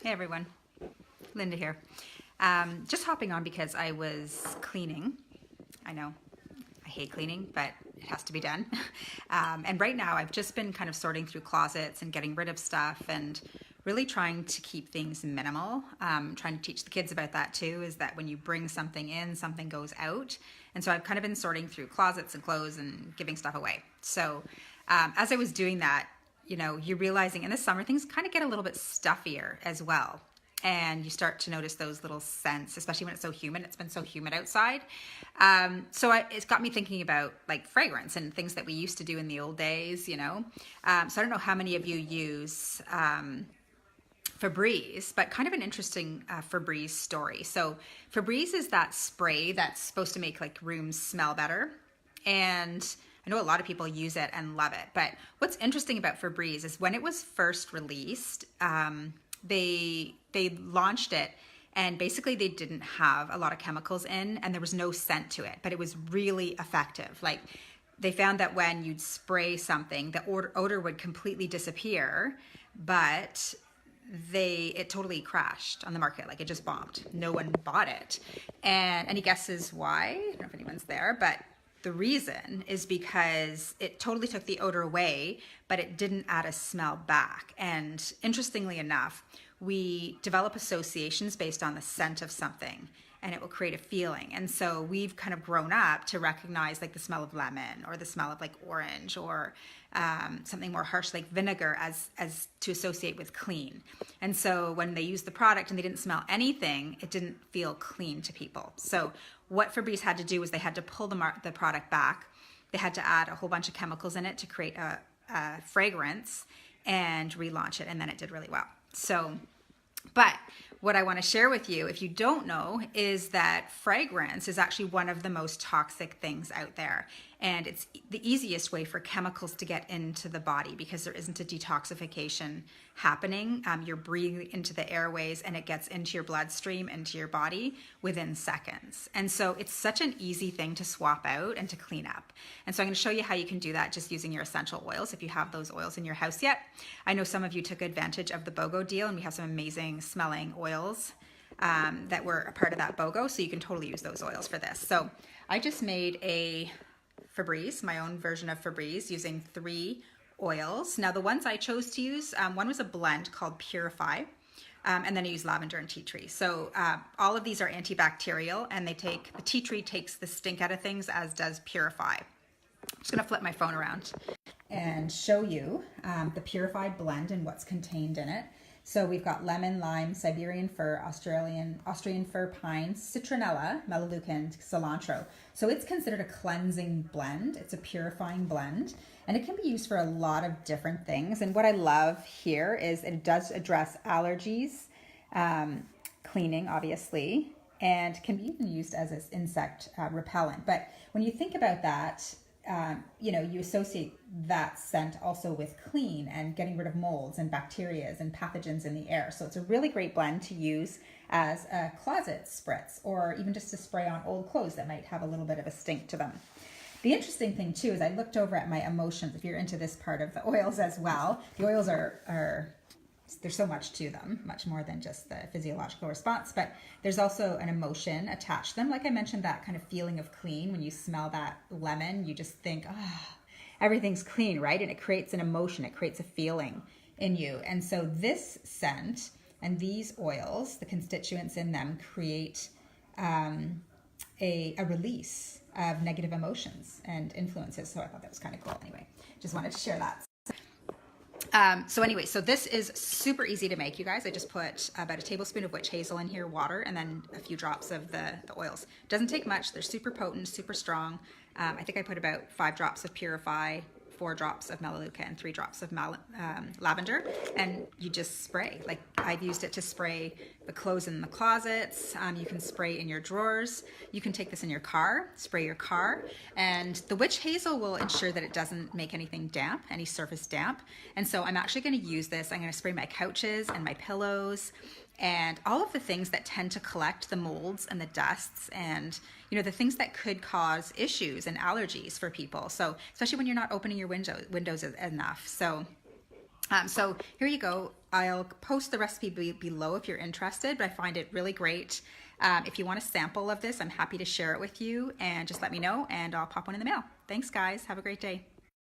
Hey everyone, Linda here. Just hopping on because I was cleaning. I know I hate cleaning, but it has to be done. And right now I've just been kind of sorting through closets and getting rid of stuff and really trying to keep things minimal. Trying to teach the kids about that too, is that when you bring something in, something goes out. And so I've kind of been sorting through closets and clothes and giving stuff away. So as I was doing that, you're realizing in the summer things kind of get a little bit stuffier as well. And you start to notice those little scents, especially when it's so humid. It's been so humid outside. It's got me thinking about like fragrance and things that we used to do in the old days, So I don't know how many of you use Febreze, but kind of an interesting Febreze story. So Febreze is that spray that's supposed to make like rooms smell better. And I know a lot of people use it and love it, but what's interesting about Febreze is when it was first released, they launched it and basically they didn't have a lot of chemicals in and there was no scent to it, but it was really effective. Like they found that when you'd spray something, the odor would completely disappear, but it totally crashed on the market. Like it just bombed. No one bought it. And any guesses why? I don't know if anyone's there, but the reason is because it totally took the odor away, but it didn't add a smell back. And interestingly enough, we develop associations based on the scent of something and it will create a feeling. And so we've kind of grown up to recognize like the smell of lemon or the smell of like orange or something more harsh like vinegar as to associate with clean. And so when they used the product and they didn't smell anything, it didn't feel clean to people. So what Febreze had to do was they had to pull the product back. They had to add a whole bunch of chemicals in it to create a fragrance and relaunch it, and then it did really well. But what I want to share with you, if you don't know, is that fragrance is actually one of the most toxic things out there. And it's the easiest way for chemicals to get into the body because there isn't a detoxification happening. You're breathing into the airways and it gets into your bloodstream, into your body within seconds. And so it's such an easy thing to swap out and to clean up. And so I'm going to show you how you can do that just using your essential oils if you have those oils in your house yet. I know some of you took advantage of the BOGO deal and we have some amazing smelling oils that were a part of that BOGO. So you can totally use those oils for this. So I just made a Febreze, my own version of Febreze, using 3 oils. Now the ones I chose to use, one was a blend called Purify, and then I used lavender and tea tree. So all of these are antibacterial, and the tea tree takes the stink out of things, as does Purify. I'm just gonna flip my phone around and show you the Purified blend and what's contained in it. So we've got lemon, lime, Siberian fir, Austrian fir pine, citronella, melaleuca, and cilantro. So it's considered a cleansing blend. It's a purifying blend, and it can be used for a lot of different things. And what I love here is it does address allergies, cleaning, obviously, and can be even used as an insect repellent. But when you think about that, you associate that scent also with clean and getting rid of molds and bacteria and pathogens in the air. So it's a really great blend to use as a closet spritz or even just to spray on old clothes that might have a little bit of a stink to them. The interesting thing too is I looked over at my emotions. If you're into this part of the oils as well, the oils are there's so much to them, much more than just the physiological response, but there's also an emotion attached to them. Like I mentioned, that kind of feeling of clean. When you smell that lemon, you just think, everything's clean, right? And it creates an emotion, it creates a feeling in you. And so this scent and these oils, the constituents in them, create a release of negative emotions and influences. So I thought that was kind of cool. Anyway, just wanted to share that. So this is super easy to make, you guys. I just put about a tablespoon of witch hazel in here, water, and then a few drops of the oils. Doesn't take much. They're super potent, super strong. I think I put about 5 drops of Purify, 4 drops of melaleuca, and 3 drops of lavender, and you just spray. Like I've used it to spray the clothes in the closets. You can spray in your drawers. You can take this in your car, spray your car, and the witch hazel will ensure that it doesn't make anything damp, any surface damp. And so I'm actually going to use this. I'm going to spray my couches and my pillows and all of the things that tend to collect the molds and the dusts and the things that could cause issues and allergies for people. So especially when you're not opening your windows enough. So here you go. I'll post the recipe below if you're interested, but I find it really great. If you want a sample of this, I'm happy to share it with you, and just let me know and I'll pop one in the mail. Thanks guys, have a great day.